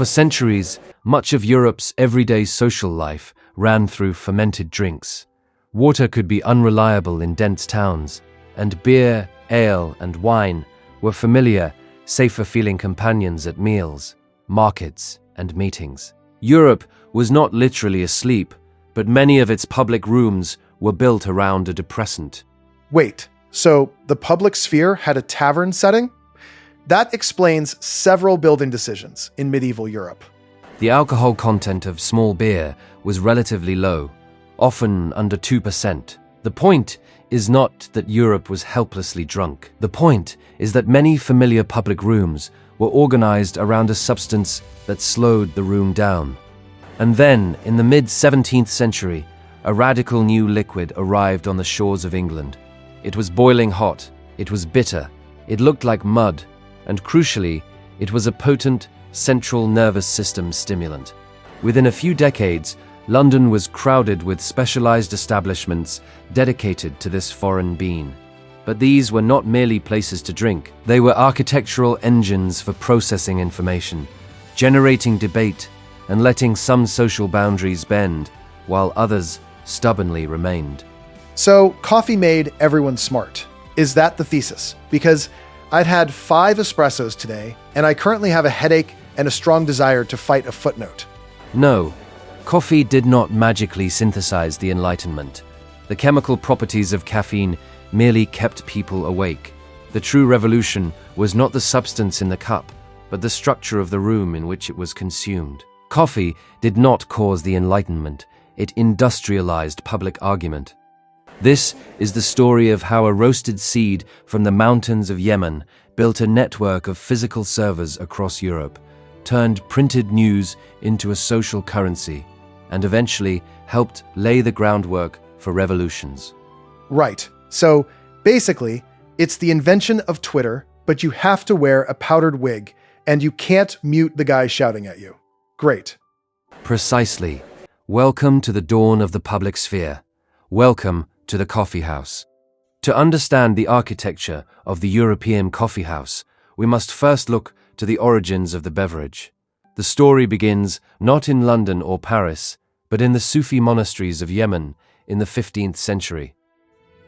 For centuries, much of Europe's everyday social life ran through fermented drinks. Water could be unreliable in dense towns, and beer, ale, and wine were familiar, safer-feeling companions at meals, markets, and meetings. Europe was not literally asleep, but many of its public rooms were built around a depressant. Wait, so the public sphere had a tavern setting? That explains several building decisions in medieval Europe. The alcohol content of small beer was relatively low, often under 2%. The point is not that Europe was helplessly drunk. The point is that many familiar public rooms were organized around a substance that slowed the room down. And then, in the mid-17th century, a radical new liquid arrived on the shores of England. It was boiling hot, it was bitter, it looked like mud, and crucially, it was a potent central nervous system stimulant. Within a few decades, London was crowded with specialized establishments dedicated to this foreign bean. But these were not merely places to drink. They were architectural engines for processing information, generating debate, and letting some social boundaries bend, while others stubbornly remained. So, coffee made everyone smart. Is that the thesis? Because I'd had 5 espressos today, and I currently have a headache and a strong desire to fight a footnote. No, coffee did not magically synthesize the Enlightenment. The chemical properties of caffeine merely kept people awake. The true revolution was not the substance in the cup, but the structure of the room in which it was consumed. Coffee did not cause the Enlightenment, it industrialized public argument. This is the story of how a roasted seed from the mountains of Yemen built a network of physical servers across Europe, turned printed news into a social currency, and eventually helped lay the groundwork for revolutions. Right. So, basically, it's the invention of Twitter, but you have to wear a powdered wig, and you can't mute the guy shouting at you. Great. Precisely. Welcome to the dawn of the public sphere. Welcome to the Coffeehouse. To understand the architecture of the European coffeehouse, we must first look to the origins of the beverage. The story begins not in London or Paris, but in the Sufi monasteries of Yemen in the 15th century.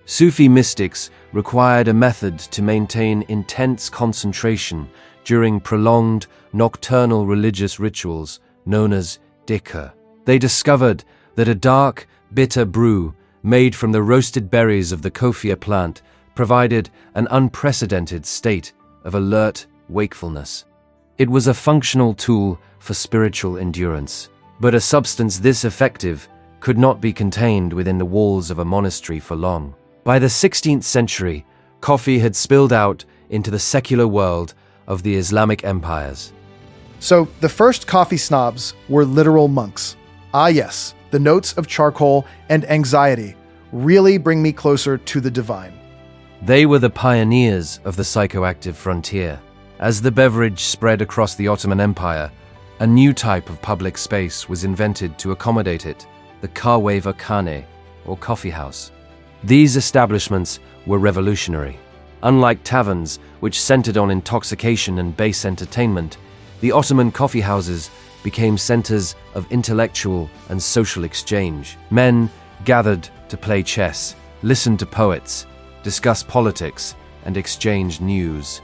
Sufi mystics required a method to maintain intense concentration during prolonged nocturnal religious rituals known as dhikr. They discovered that a dark, bitter brew made from the roasted berries of the coffea plant provided an unprecedented state of alert wakefulness. It was a functional tool for spiritual endurance, but a substance this effective could not be contained within the walls of a monastery for long. By the 16th century, coffee had spilled out into the secular world of the Islamic empires. So, the first coffee snobs were literal monks. Ah yes, the notes of charcoal and anxiety really bring me closer to the divine. They were the pioneers of the psychoactive frontier. As the beverage spread across the Ottoman Empire, a new type of public space was invented to accommodate it, the kahvekhane, or coffeehouse. These establishments were revolutionary. Unlike taverns, which centered on intoxication and base entertainment, the Ottoman coffeehouses became centers of intellectual and social exchange. Men gathered to play chess, listen to poets, discuss politics, and exchange news.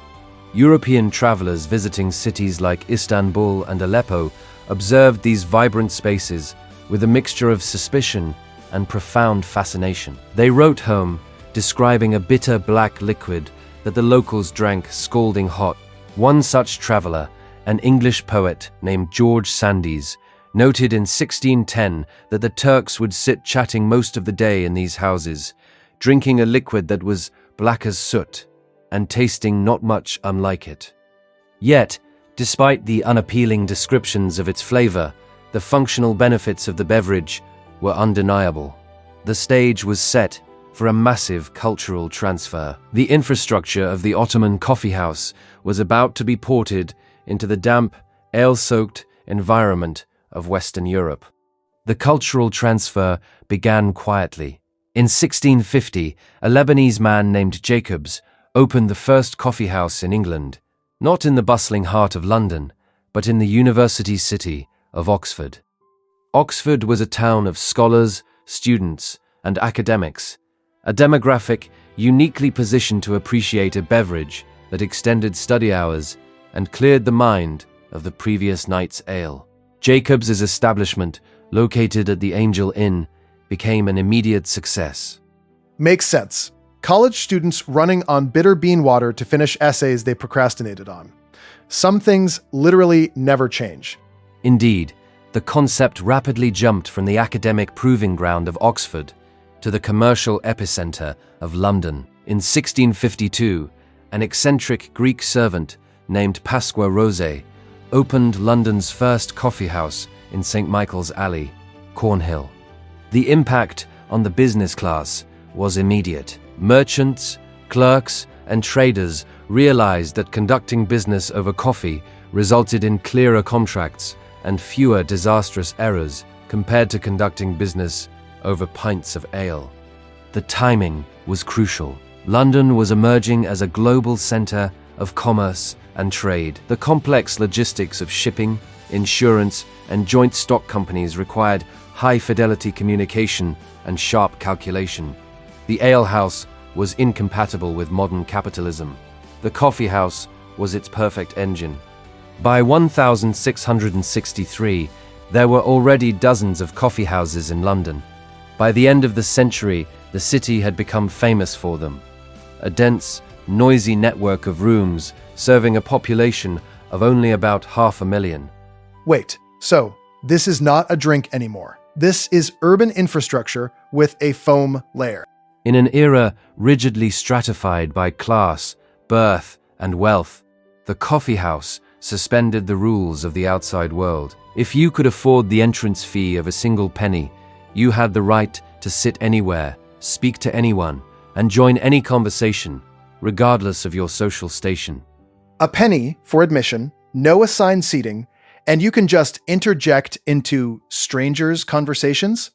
European travelers visiting cities like Istanbul and Aleppo observed these vibrant spaces with a mixture of suspicion and profound fascination. They wrote home, describing a bitter black liquid that the locals drank scalding hot. One such traveler, an English poet named George Sandys, noted in 1610 that the Turks would sit chatting most of the day in these houses, drinking a liquid that was black as soot and tasting not much unlike it. Yet, despite the unappealing descriptions of its flavor, the functional benefits of the beverage were undeniable. The stage was set for a massive cultural transfer. The infrastructure of the Ottoman coffeehouse was about to be ported into the damp, ale-soaked environment of Western Europe. The cultural transfer began quietly. In 1650, a Lebanese man named Jacobs opened the first coffeehouse in England, not in the bustling heart of London, but in the university city of Oxford. Oxford was a town of scholars, students, and academics, a demographic uniquely positioned to appreciate a beverage that extended study hours and cleared the mind of the previous night's ale. Jacobs's establishment, located at the Angel Inn, became an immediate success. Makes sense. College students running on bitter bean water to finish essays they procrastinated on. Some things literally never change. Indeed, the concept rapidly jumped from the academic proving ground of Oxford to the commercial epicenter of London. In 1652, an eccentric Greek servant named Pasqua Rose opened London's first coffeehouse in St. Michael's Alley, Cornhill. The impact on the business class was immediate. Merchants, clerks, and traders realized that conducting business over coffee resulted in clearer contracts and fewer disastrous errors compared to conducting business over pints of ale. The timing was crucial. London was emerging as a global center of commerce and trade. The complex logistics of shipping, insurance, and joint stock companies required high-fidelity communication and sharp calculation. The alehouse was incompatible with modern capitalism. The coffeehouse was its perfect engine. By 1663, there were already dozens of coffeehouses in London. By the end of the century, the city had become famous for them. A dense, noisy network of rooms serving a population of only about 500,000. Wait, so this is not a drink anymore. This is urban infrastructure with a foam layer. In an era rigidly stratified by class, birth, and wealth, the coffeehouse suspended the rules of the outside world. If you could afford the entrance fee of a single penny, you had the right to sit anywhere, speak to anyone, and join any conversation, regardless of your social station. A penny for admission, no assigned seating, and you can just interject into strangers' conversations?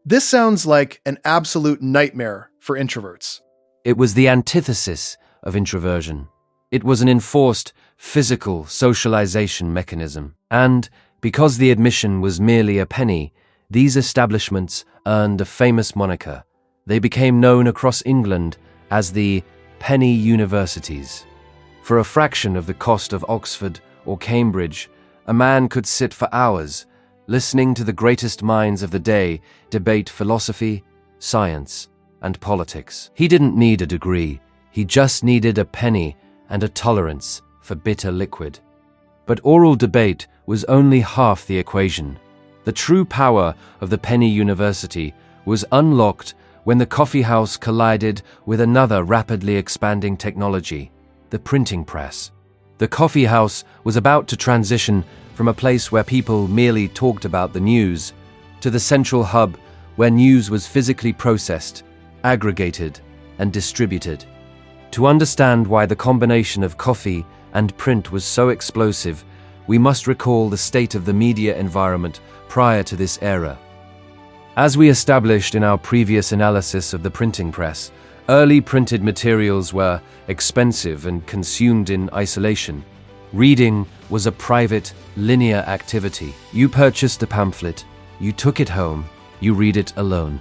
This sounds like an absolute nightmare for introverts. It was the antithesis of introversion. It was an enforced, physical socialization mechanism. And, because the admission was merely a penny, these establishments earned a famous moniker. They became known across England as the penny universities. For a fraction of the cost of Oxford or Cambridge, a man could sit for hours, listening to the greatest minds of the day debate philosophy, science, and politics. He didn't need a degree, he just needed a penny and a tolerance for bitter liquid. But oral debate was only half the equation. The true power of the penny university was unlocked when the coffeehouse collided with another rapidly expanding technology, the printing press. The coffeehouse was about to transition from a place where people merely talked about the news to the central hub where news was physically processed, aggregated, and distributed. To understand why the combination of coffee and print was so explosive, we must recall the state of the media environment prior to this era. As we established in our previous analysis of the printing press, early printed materials were expensive and consumed in isolation. Reading was a private, linear activity. You purchased a pamphlet, you took it home, you read it alone.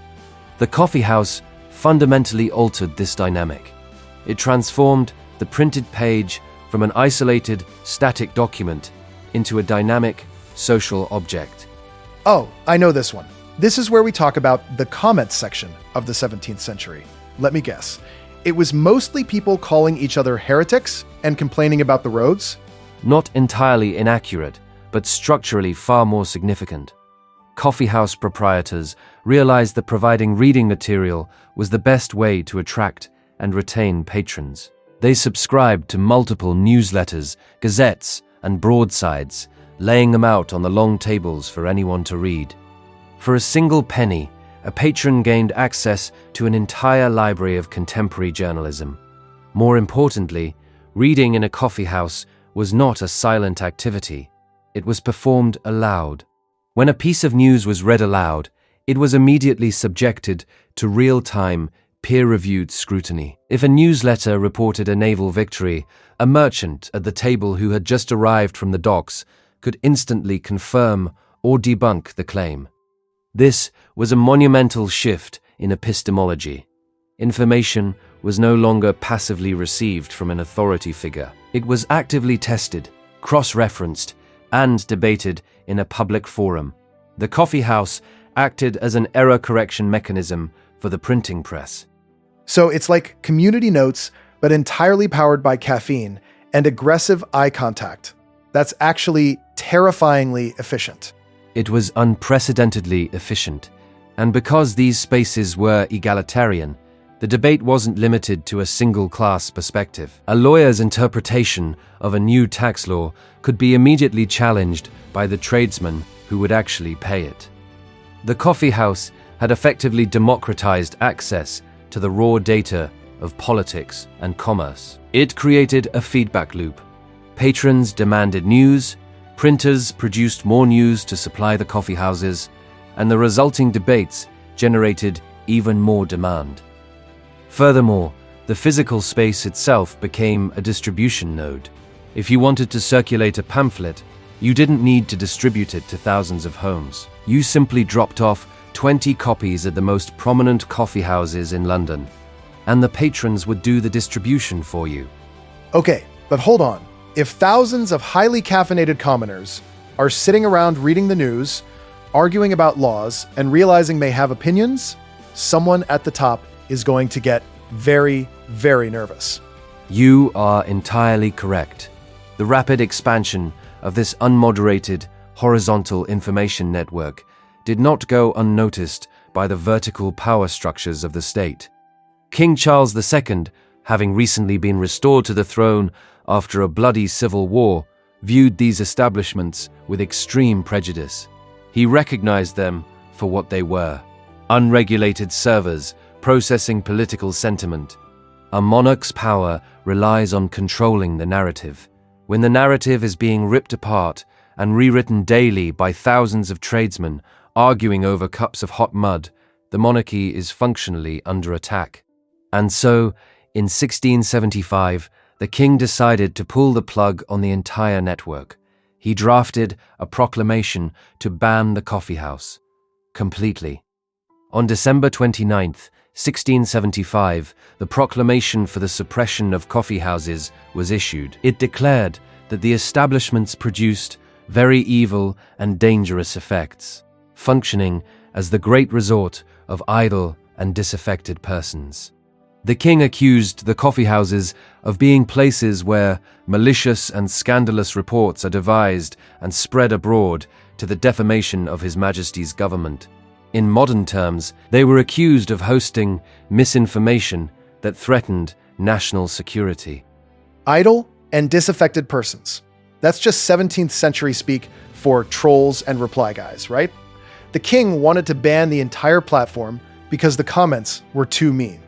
The coffeehouse fundamentally altered this dynamic. It transformed the printed page from an isolated, static document into a dynamic, social object. Oh, I know this one. This is where we talk about the comments section of the 17th century. Let me guess. It was mostly people calling each other heretics and complaining about the roads? Not entirely inaccurate, but structurally far more significant. Coffeehouse proprietors realized that providing reading material was the best way to attract and retain patrons. They subscribed to multiple newsletters, gazettes, and broadsides, laying them out on the long tables for anyone to read. For a single penny, a patron gained access to an entire library of contemporary journalism. More importantly, reading in a coffeehouse was not a silent activity. It was performed aloud. When a piece of news was read aloud, it was immediately subjected to real-time, peer-reviewed scrutiny. If a newsletter reported a naval victory, a merchant at the table who had just arrived from the docks could instantly confirm or debunk the claim. This was a monumental shift in epistemology. Information was no longer passively received from an authority figure. It was actively tested, cross-referenced, and debated in a public forum. The coffeehouse acted as an error correction mechanism for the printing press. So it's like community notes, but entirely powered by caffeine and aggressive eye contact. That's actually terrifyingly efficient. It was unprecedentedly efficient, and because these spaces were egalitarian, the debate wasn't limited to a single-class perspective. A lawyer's interpretation of a new tax law could be immediately challenged by the tradesman who would actually pay it. The coffeehouse had effectively democratized access to the raw data of politics and commerce. It created a feedback loop. Patrons demanded news, printers produced more news to supply the coffeehouses, and the resulting debates generated even more demand. Furthermore, the physical space itself became a distribution node. If you wanted to circulate a pamphlet, you didn't need to distribute it to thousands of homes. You simply dropped off 20 copies at the most prominent coffeehouses in London, and the patrons would do the distribution for you. Okay, but hold on. If thousands of highly caffeinated commoners are sitting around reading the news, arguing about laws, and realizing they have opinions, someone at the top is going to get very, very nervous. You are entirely correct. The rapid expansion of this unmoderated, horizontal information network did not go unnoticed by the vertical power structures of the state. King Charles II, having recently been restored to the throne after a bloody civil war, viewed these establishments with extreme prejudice. He recognized them for what they were: unregulated servers processing political sentiment. A monarch's power relies on controlling the narrative. When the narrative is being ripped apart and rewritten daily by thousands of tradesmen arguing over cups of hot mud, the monarchy is functionally under attack. And so, in 1675, the king decided to pull the plug on the entire network. He drafted a proclamation to ban the coffeehouse completely. On December 29th, 1675, the proclamation for the suppression of coffeehouses was issued. It declared that the establishments produced very evil and dangerous effects, functioning as the great resort of idle and disaffected persons. The king accused the coffeehouses of being places where malicious and scandalous reports are devised and spread abroad to the defamation of His Majesty's government. In modern terms, they were accused of hosting misinformation that threatened national security. Idle and disaffected persons. That's just 17th century speak for trolls and reply guys, right? The king wanted to ban the entire platform because the comments were too mean.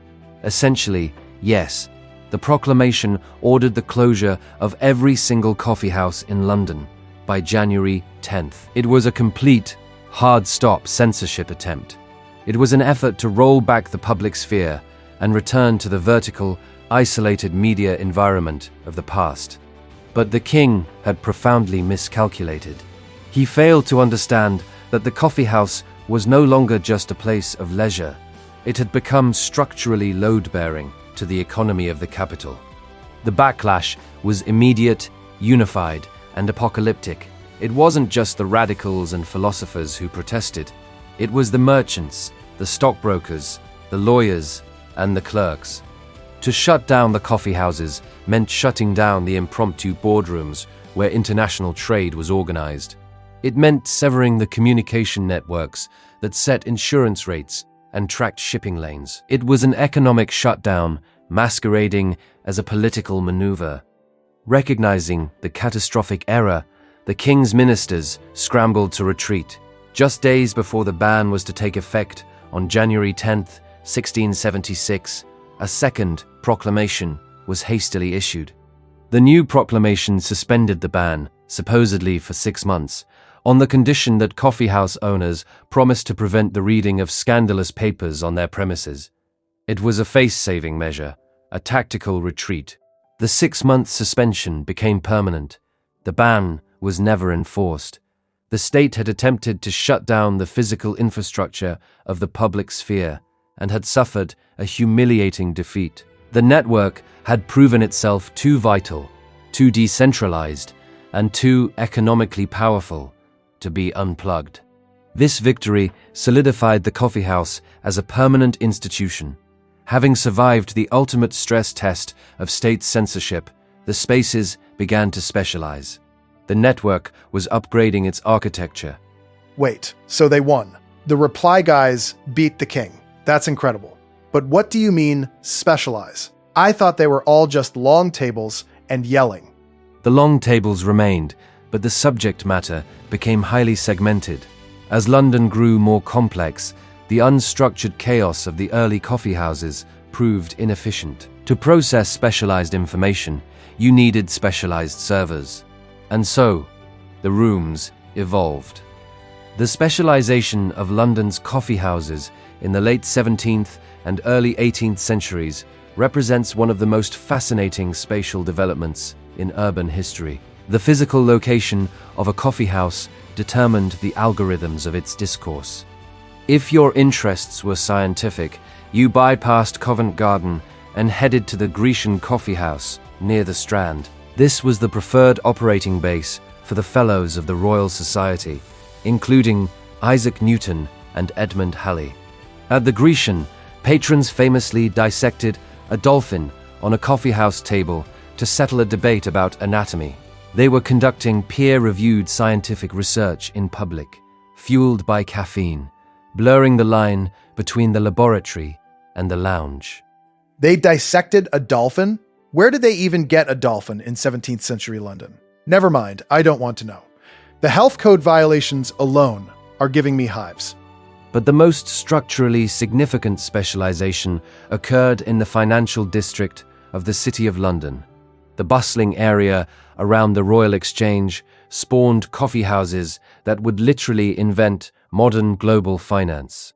Essentially, yes, the proclamation ordered the closure of every single coffeehouse in London by January 10th. It was a complete, hard-stop censorship attempt. It was an effort to roll back the public sphere and return to the vertical, isolated media environment of the past. But the king had profoundly miscalculated. He failed to understand that the coffeehouse was no longer just a place of leisure. It had become structurally load-bearing to the economy of the capital. The backlash was immediate, unified, and apocalyptic. It wasn't just the radicals and philosophers who protested. It was the merchants, the stockbrokers, the lawyers, and the clerks. To shut down the coffeehouses meant shutting down the impromptu boardrooms where international trade was organized. It meant severing the communication networks that set insurance rates and tracked shipping lanes. It was an economic shutdown masquerading as a political maneuver. Recognizing the catastrophic error, the king's ministers scrambled to retreat. Just days before the ban was to take effect on January 10th, 1676, a second proclamation was hastily issued. The new proclamation suspended the ban, supposedly for 6 months, on the condition that coffeehouse owners promised to prevent the reading of scandalous papers on their premises. It was a face-saving measure, a tactical retreat. The 6-month suspension became permanent. The ban was never enforced. The state had attempted to shut down the physical infrastructure of the public sphere and had suffered a humiliating defeat. The network had proven itself too vital, too decentralized, and too economically powerful to be unplugged. This victory solidified the coffeehouse as a permanent institution. Having survived the ultimate stress test of state censorship, the spaces began to specialize. The network was upgrading its architecture. Wait, so they won. The reply guys beat the king. That's incredible. But what do you mean, specialize? I thought they were all just long tables and yelling. The long tables remained, but the subject matter became highly segmented. As London grew more complex, the unstructured chaos of the early coffeehouses proved inefficient. To process specialized information, you needed specialized servers. And so, the rooms evolved. The specialization of London's coffeehouses in the late 17th and early 18th centuries represents one of the most fascinating spatial developments in urban history. The physical location of a coffeehouse determined the algorithms of its discourse. If your interests were scientific, you bypassed Covent Garden and headed to the Grecian Coffeehouse near the Strand. This was the preferred operating base for the Fellows of the Royal Society, including Isaac Newton and Edmund Halley. At the Grecian, patrons famously dissected a dolphin on a coffeehouse table to settle a debate about anatomy. They were conducting peer-reviewed scientific research in public, fueled by caffeine, blurring the line between the laboratory and the lounge. They dissected a dolphin? Where did they even get a dolphin in 17th century London? Never mind, I don't want to know. The health code violations alone are giving me hives. But the most structurally significant specialization occurred in the financial district of the City of London. The bustling area around the Royal Exchange spawned coffeehouses that would literally invent modern global finance.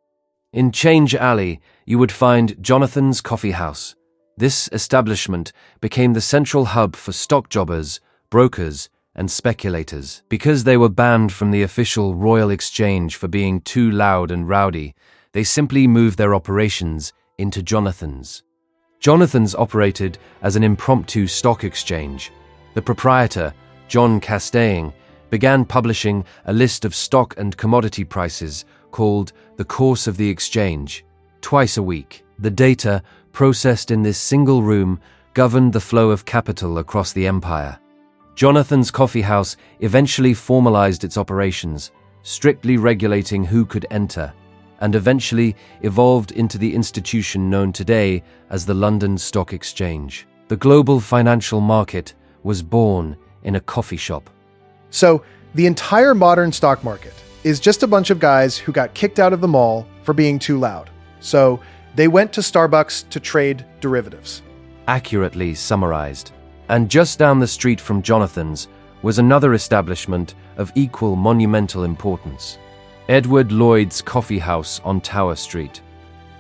In Change Alley, you would find Jonathan's Coffeehouse. This establishment became the central hub for stock jobbers, brokers, and speculators. Because they were banned from the official Royal Exchange for being too loud and rowdy, they simply moved their operations into Jonathan's. Jonathan's operated as an impromptu stock exchange. The proprietor, John Castaigne, began publishing a list of stock and commodity prices called The Course of the Exchange, twice a week. The data, processed in this single room, governed the flow of capital across the empire. Jonathan's Coffeehouse eventually formalized its operations, strictly regulating who could enter, and eventually evolved into the institution known today as the London Stock Exchange. The global financial market was born in a coffee shop. So, the entire modern stock market is just a bunch of guys who got kicked out of the mall for being too loud. So, they went to Starbucks to trade derivatives. Accurately summarized. And just down the street from Jonathan's was another establishment of equal monumental importance. Edward Lloyd's Coffeehouse on Tower Street.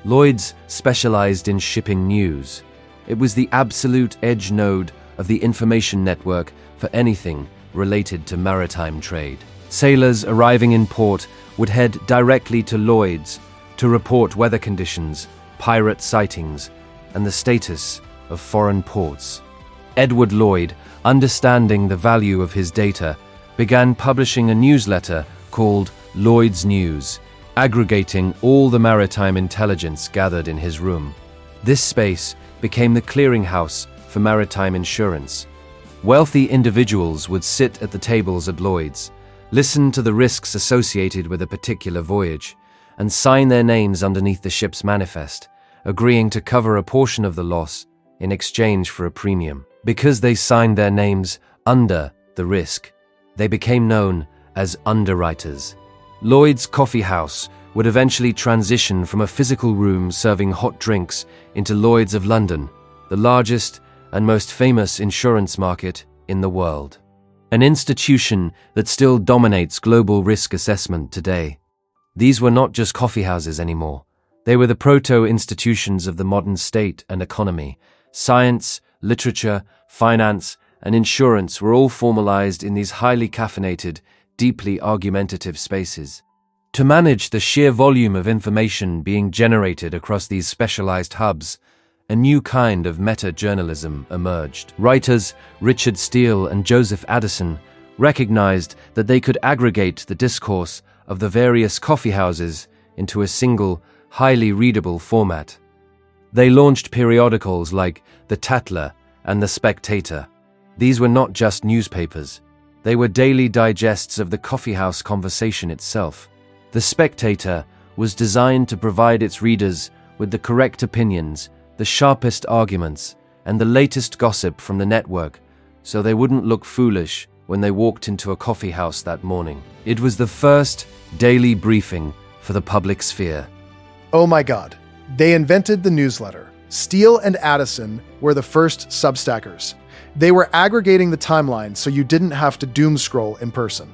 Lloyd's specialized in shipping news. It was the absolute edge node of the information network for anything related to maritime trade. Sailors arriving in port would head directly to Lloyd's to report weather conditions, pirate sightings, and the status of foreign ports. Edward Lloyd, understanding the value of his data, began publishing a newsletter called Lloyd's News, aggregating all the maritime intelligence gathered in his room. This space became the clearinghouse for maritime insurance. Wealthy individuals would sit at the tables at Lloyd's, listen to the risks associated with a particular voyage, and sign their names underneath the ship's manifest, agreeing to cover a portion of the loss in exchange for a premium. Because they signed their names under the risk, they became known as underwriters. Lloyd's Coffeehouse would eventually transition from a physical room serving hot drinks into Lloyd's of London, the largest and most famous insurance market in the world. An institution that still dominates global risk assessment today. These were not just coffeehouses anymore. They were the proto-institutions of the modern state and economy. Science, literature, finance, and insurance were all formalized in these highly caffeinated, deeply argumentative spaces. To manage the sheer volume of information being generated across these specialized hubs, a new kind of meta-journalism emerged. Writers Richard Steele and Joseph Addison recognized that they could aggregate the discourse of the various coffeehouses into a single, highly readable format. They launched periodicals like The Tatler and The Spectator. These were not just newspapers. They were daily digests of the coffeehouse conversation itself. The Spectator was designed to provide its readers with the correct opinions, the sharpest arguments, and the latest gossip from the network, so they wouldn't look foolish when they walked into a coffeehouse that morning. It was the first daily briefing for the public sphere. Oh my God. They invented the newsletter. Steele and Addison were the first Substackers. They were aggregating the timeline so you didn't have to doom scroll in person.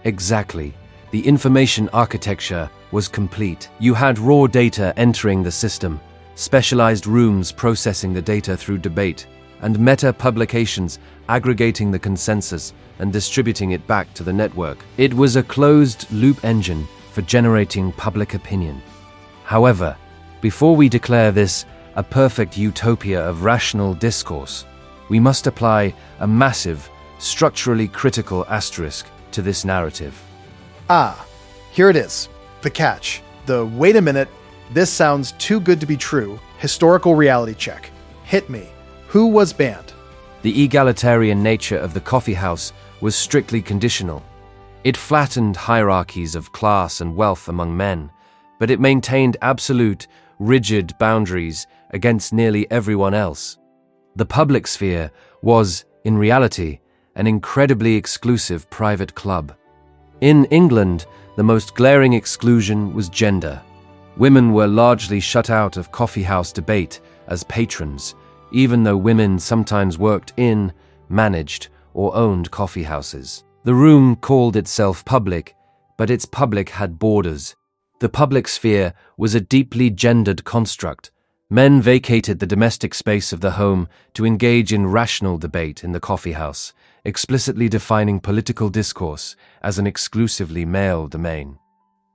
Exactly. The information architecture was complete. You had raw data entering the system, specialized rooms processing the data through debate, and meta-publications aggregating the consensus and distributing it back to the network. It was a closed-loop engine for generating public opinion. However, before we declare this a perfect utopia of rational discourse, we must apply a massive, structurally critical asterisk to this narrative. Here it is. The catch. The wait a minute, this sounds too good to be true, historical reality check. Hit me. Who was banned? The egalitarian nature of the coffeehouse was strictly conditional. It flattened hierarchies of class and wealth among men, but it maintained absolute, rigid boundaries against nearly everyone else. The public sphere was, in reality, an incredibly exclusive private club. In England, the most glaring exclusion was gender. Women were largely shut out of coffeehouse debate as patrons, even though women sometimes worked in, managed, or owned coffeehouses. The room called itself public, but its public had borders. The public sphere was a deeply gendered construct. Men vacated the domestic space of the home to engage in rational debate in the coffeehouse, explicitly defining political discourse as an exclusively male domain.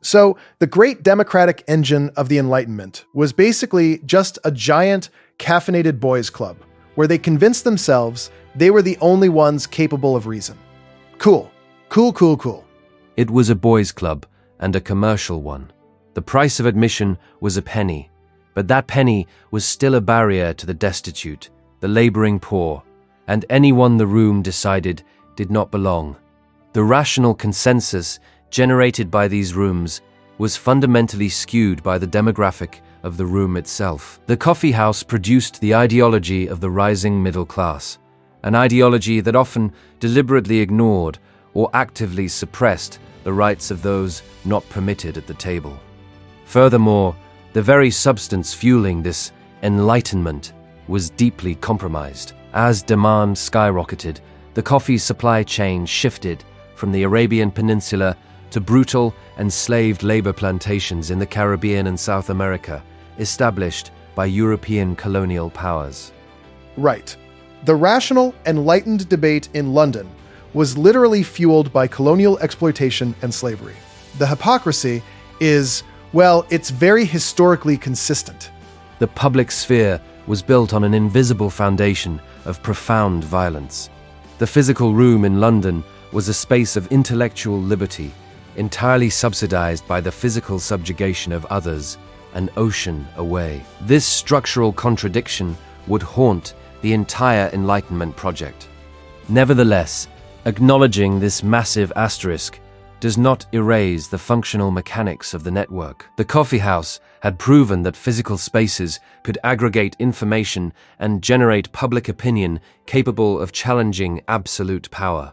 So, the great democratic engine of the Enlightenment was basically just a giant, caffeinated boys' club, where they convinced themselves they were the only ones capable of reason. Cool. It was a boys' club, and a commercial one. The price of admission was a penny, but that penny was still a barrier to the destitute, the laboring poor, and anyone the room decided did not belong. The rational consensus generated by these rooms was fundamentally skewed by the demographic of the room itself. The coffeehouse produced the ideology of the rising middle class, an ideology that often deliberately ignored or actively suppressed the rights of those not permitted at the table. Furthermore, the very substance fueling this enlightenment was deeply compromised. As demand skyrocketed, the coffee supply chain shifted from the Arabian Peninsula to brutal, enslaved labor plantations in the Caribbean and South America, established by European colonial powers. Right. The rational, enlightened debate in London was literally fueled by colonial exploitation and slavery. The hypocrisy is, well, it's very historically consistent. The public sphere was built on an invisible foundation of profound violence. The physical room in London was a space of intellectual liberty, entirely subsidized by the physical subjugation of others, an ocean away. This structural contradiction would haunt the entire Enlightenment project. Nevertheless, acknowledging this massive asterisk does not erase the functional mechanics of the network. The coffeehouse had proven that physical spaces could aggregate information and generate public opinion capable of challenging absolute power.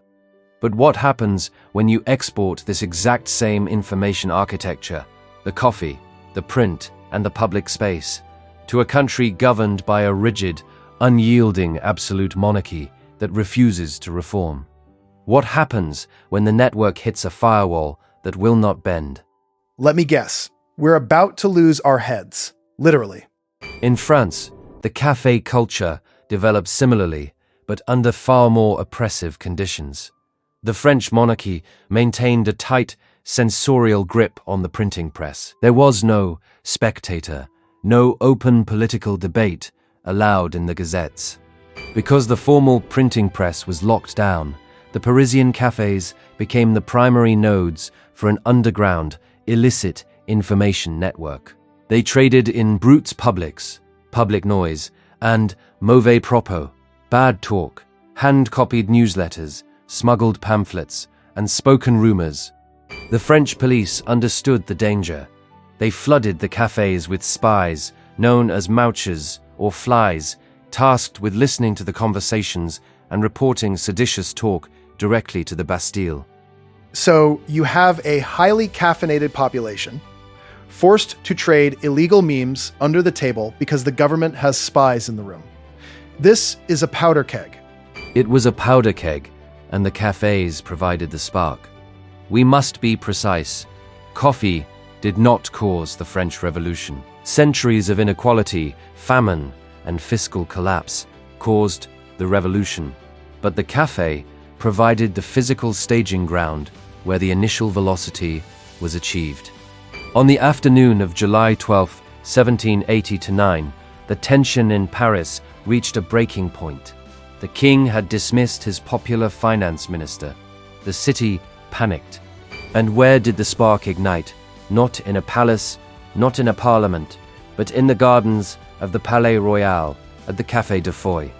But what happens when you export this exact same information architecture, the coffee, the print, and the public space, to a country governed by a rigid, unyielding absolute monarchy that refuses to reform? What happens when the network hits a firewall that will not bend? Let me guess. We're about to lose our heads. Literally. In France, the café culture developed similarly, but under far more oppressive conditions. The French monarchy maintained a tight, censorial grip on the printing press. There was no spectator, no open political debate allowed in the gazettes. Because the formal printing press was locked down, the Parisian cafes became the primary nodes for an underground, illicit information network. They traded in brutes publics, public noise, and mauvais propos, bad talk, hand-copied newsletters, smuggled pamphlets, and spoken rumors. The French police understood the danger. They flooded the cafes with spies, known as mouchers or flies, tasked with listening to the conversations and reporting seditious talk directly to the Bastille. So you have a highly caffeinated population, forced to trade illegal memes under the table because the government has spies in the room. This is a powder keg. It was a powder keg, and the cafes provided the spark. We must be precise. Coffee did not cause the French Revolution. Centuries of inequality, famine, and fiscal collapse caused the revolution. But the cafe provided the physical staging ground where the initial velocity was achieved. On the afternoon of July 12, 1789, the tension in Paris reached a breaking point. The king had dismissed his popular finance minister. The city panicked. And where did the spark ignite? Not in a palace, not in a parliament, but in the gardens of the Palais Royal at the Cafe de Foy.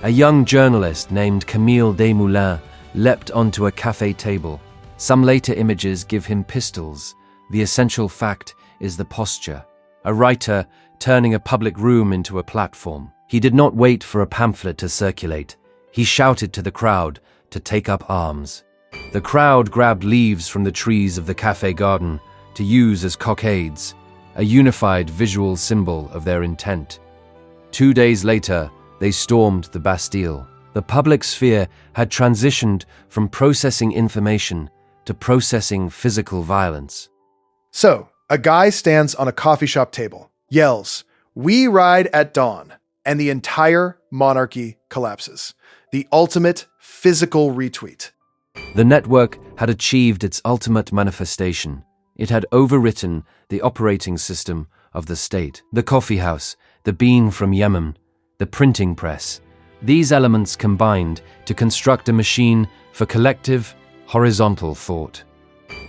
A young journalist named Camille Desmoulins leapt onto a cafe table. Some later images give him pistols. The essential fact is the posture. A writer turning a public room into a platform. He did not wait for a pamphlet to circulate. He shouted to the crowd to take up arms. The crowd grabbed leaves from the trees of the cafe garden to use as cockades, a unified visual symbol of their intent. 2 days later, they stormed the Bastille. The public sphere had transitioned from processing information to processing physical violence. So, a guy stands on a coffee shop table, yells, "We ride at dawn," and the entire monarchy collapses. The ultimate physical retweet. The network had achieved its ultimate manifestation. It had overwritten the operating system of the state. The coffeehouse, the bean from Yemen, the printing press. These elements combined to construct a machine for collective, horizontal thought.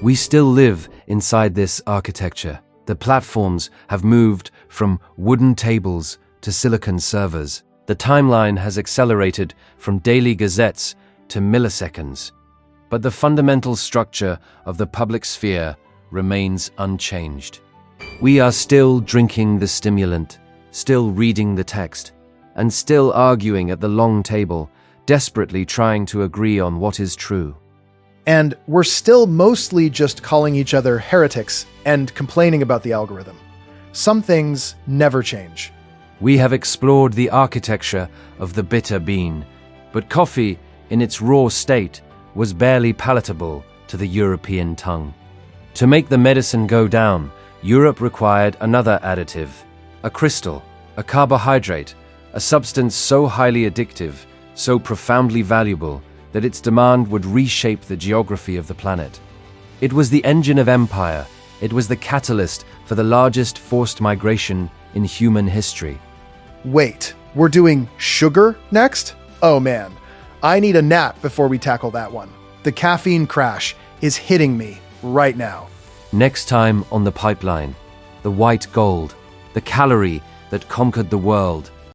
We still live inside this architecture. The platforms have moved from wooden tables to silicon servers. The timeline has accelerated from daily gazettes to milliseconds. But the fundamental structure of the public sphere remains unchanged. We are still drinking the stimulant, still reading the text, and still arguing at the long table, desperately trying to agree on what is true. And we're still mostly just calling each other heretics and complaining about the algorithm. Some things never change. We have explored the architecture of the bitter bean, but coffee, in its raw state, was barely palatable to the European tongue. To make the medicine go down, Europe required another additive, a crystal, a carbohydrate, a substance so highly addictive, so profoundly valuable, that its demand would reshape the geography of the planet. It was the engine of empire. It was the catalyst for the largest forced migration in human history. Wait, we're doing sugar next? Oh man, I need a nap before we tackle that one. The caffeine crash is hitting me right now. Next time on The Pipeline, the white gold, the calorie that conquered the world,